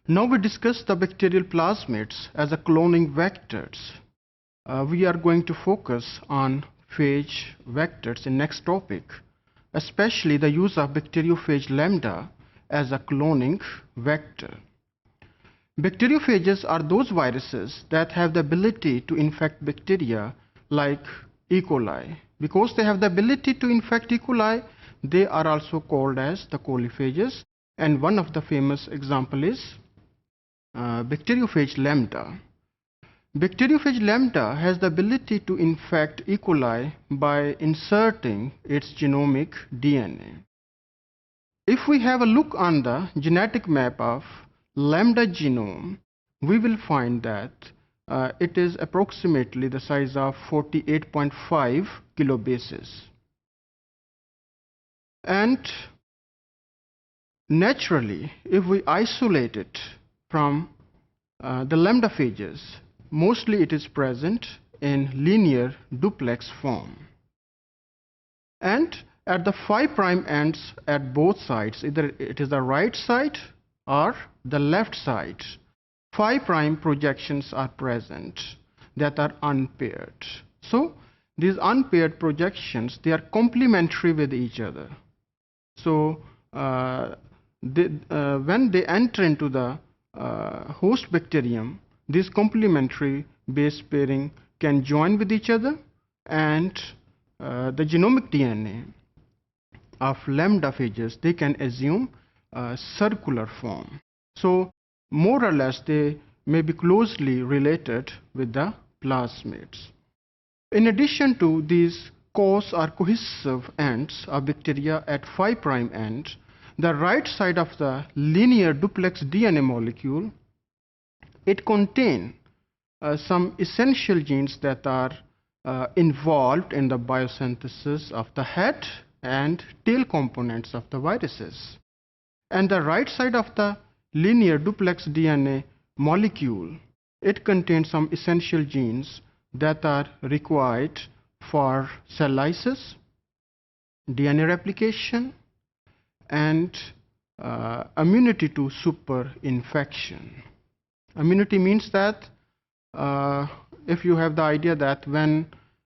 Now we discuss the bacterial plasmids as a cloning vectors. We are going to focus on phage vectors in next topic, especially the use of bacteriophage lambda as a cloning vector. Bacteriophages are those viruses that have the ability to infect bacteria like E. coli. Because they have the ability to infect E. coli, they are also called as the coliphages, and one of the famous example is Bacteriophage lambda. Bacteriophage lambda has the ability to infect E. coli by inserting its genomic DNA. If we have a look on the genetic map of lambda genome, we will find that it is approximately the size of 48.5 kilobases. And naturally, if we isolate it from the lambda phages, mostly it is present in linear duplex form. And at the 5' ends at both sides, either it is the right side or the left side, 5' projections are present that are unpaired. So these unpaired projections, they are complementary with each other. So when they enter into the host bacterium, this complementary base pairing can join with each other, and the genomic DNA of lambda phages, they can assume a circular form. So more or less they may be closely related with the plasmids. In addition to these cos or cohesive ends of bacteria at 5' end, the right side of the linear duplex DNA molecule, it contains some essential genes that are involved in the biosynthesis of the head and tail components of the viruses. And the right side of the linear duplex DNA molecule, it contains some essential genes that are required for cell lysis, DNA replication, and immunity to superinfection. Immunity means that if you have the idea that when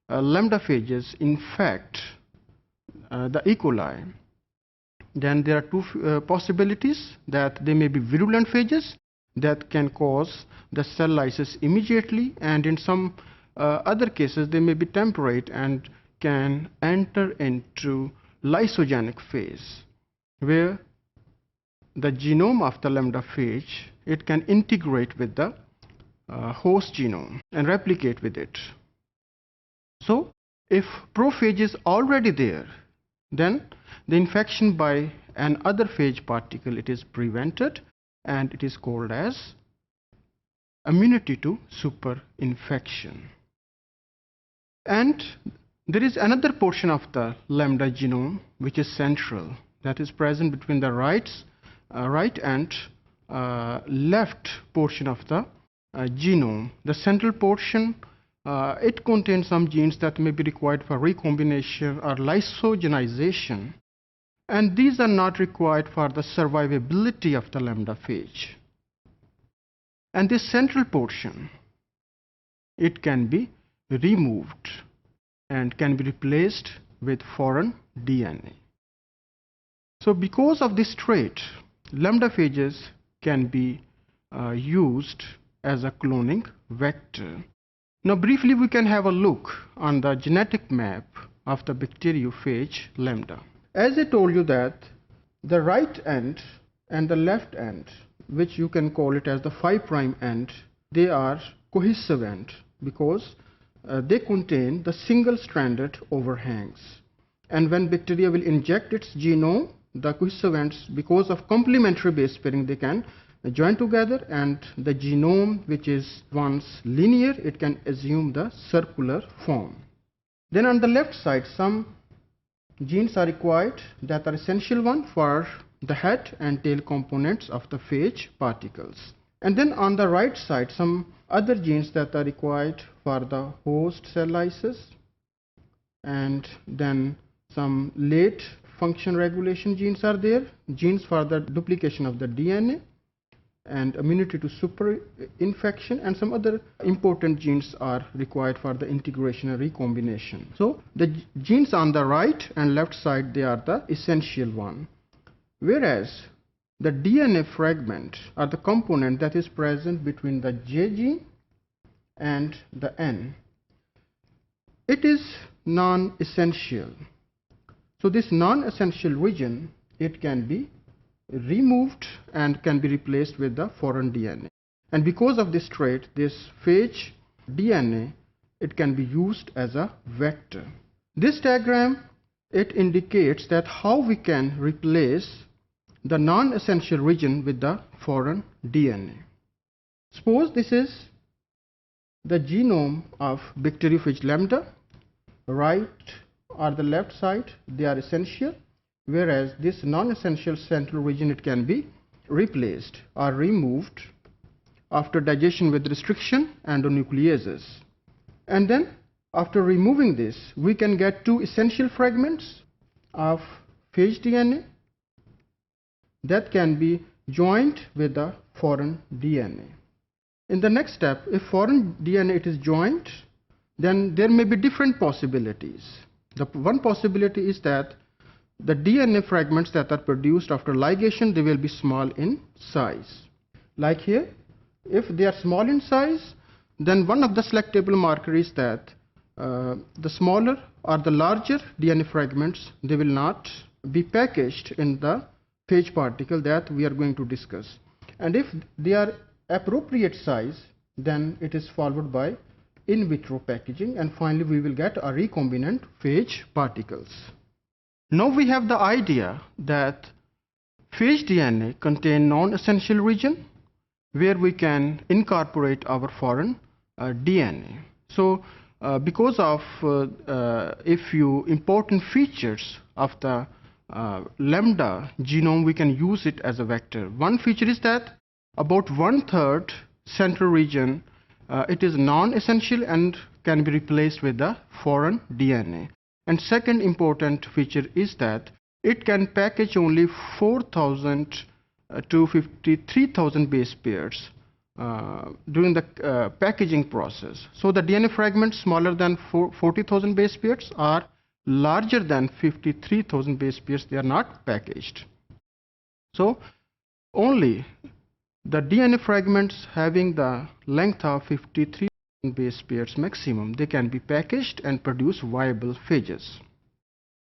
lambda phages infect the E. coli, then there are two possibilities, that they may be virulent phages that can cause the cell lysis immediately, and in some other cases they may be temperate and can enter into lysogenic phase, where the genome of the lambda phage, it can integrate with the host genome and replicate with it. So if prophage is already there, then the infection by an other phage particle, it is prevented, and it is called as immunity to superinfection. And there is another portion of the lambda genome which is central, that is present between the right and left portion of the genome. The central portion, it contains some genes that may be required for recombination or lysogenization, and these are not required for the survivability of the lambda phage. And this central portion, it can be removed and can be replaced with foreign DNA. So because of this trait, lambda phages can be used as a cloning vector. Now briefly we can have a look on the genetic map of the bacteriophage lambda. As I told you that the right end and the left end, which you can call it as the 5' end, they are cohesive end because they contain the single-stranded overhangs. And when bacteria will inject its genome, the cohesive ends, because of complementary base pairing, they can join together, and the genome, which is once linear, it can assume the circular form. Then on the left side, some genes are required that are essential one for the head and tail components of the phage particles. And then on the right side, some other genes that are required for the host cell lysis, and then some late function regulation genes are there, genes for the duplication of the DNA, and immunity to super infection, and some other important genes are required for the integration and recombination. So the genes on the right and left side, they are the essential one, whereas the DNA fragment or the component that is present between the J gene and the N, it is non-essential. So this non-essential region, it can be removed and can be replaced with the foreign DNA. And because of this trait, this phage DNA, it can be used as a vector. This diagram, it indicates that how we can replace the non-essential region with the foreign DNA. Suppose this is the genome of Bacteriophage lambda. Right or the left side, they are essential, whereas this non-essential central region, it can be replaced or removed after digestion with restriction endonucleases. And then after removing this, we can get two essential fragments of phage DNA that can be joined with the foreign DNA. In the next step, if foreign DNA it is joined, then there may be different possibilities. The one possibility is that the DNA fragments that are produced after ligation, they will be small in size. Like here, if they are small in size, then one of the selectable markers is that the smaller or the larger DNA fragments, they will not be packaged in the phage particle that we are going to discuss. And if they are appropriate size, then it is followed by in vitro packaging, and finally we will get a recombinant phage particles. Now we have the idea that phage DNA contain non-essential region where we can incorporate our foreign DNA. So because of a few important features of the lambda genome, we can use it as a vector. One feature is that about 1/3 central region, it is non-essential and can be replaced with the foreign DNA. And second important feature is that it can package only 4,000 to 53,000 base pairs during the packaging process. So the DNA fragments smaller than 40,000 base pairs are larger than 53,000 base pairs, they are not packaged. So only the DNA fragments having the length of 53,000 base pairs maximum, they can be packaged and produce viable phages.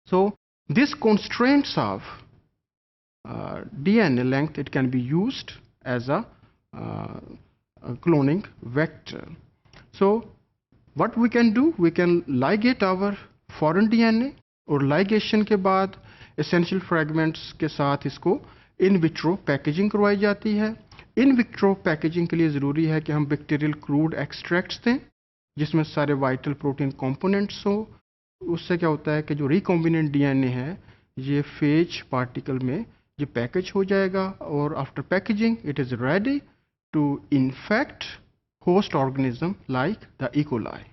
So this constraints of DNA length, it can be used as a cloning vector. So what we can do, we can ligate our foreign DNA और ligation के बाद essential fragments के साथ इसको in vitro packaging करवाई जाती है. In vitro packaging के लिए ज़रूरी है कि हम बैक्टीरियल क्रूड एक्सट्रैक्ट्स दें जिसमें सारे वाइटल प्रोटीन कंपोनेंट्स हो. उससे क्या होता है कि जो रिकॉम्बिनेंट डीएनए है ये फेज पार्टिकल में ये पैकेज हो जाएगा और after packaging it is ready to infect host organism like the E. Coli.